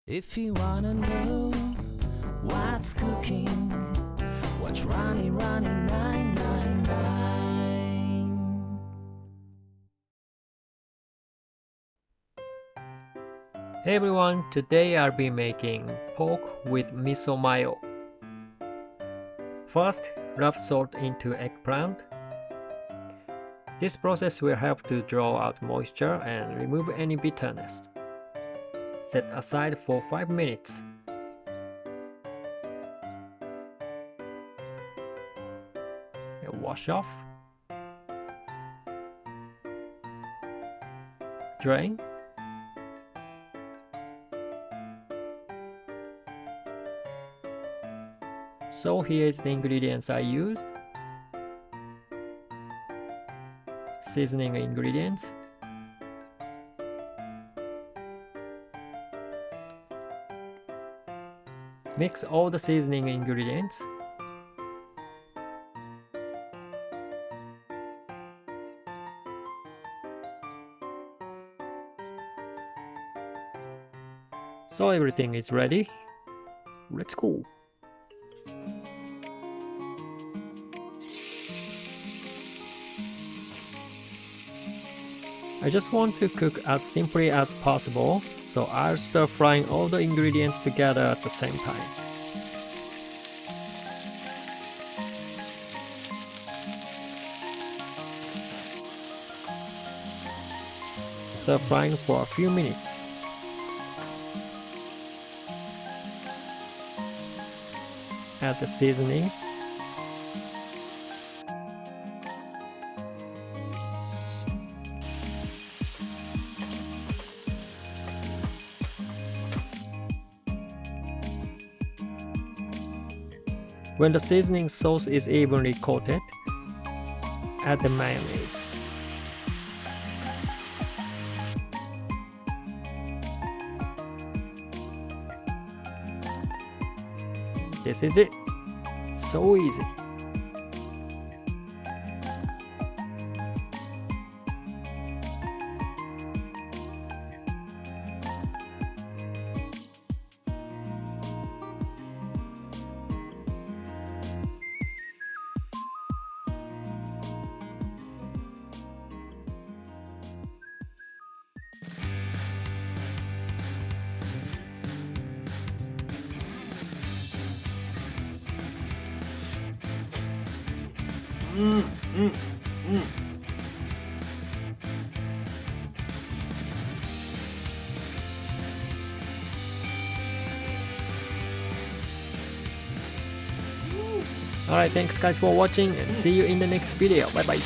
If you wanna know what's cooking, watch Running 999. Hey everyone, today I'll be making pork with miso mayo. First, rub salt into eggplant. This process will help to draw out moisture and remove any bitterness. Set aside for 5 minutes. Wash off. Drain. So here's the ingredients I used. Seasoning ingredients. Mix all the seasoning ingredients. So everything is ready. Let's go! I just want to cook as simply as possible, so I'll stir frying all the ingredients together at the same time. Stir frying for a few minutes. Add the seasonings. When the seasoning sauce is evenly coated, add the mayonnaise. This is it. So easy. Alright, thanks guys for watching and see you in the next video. Bye bye.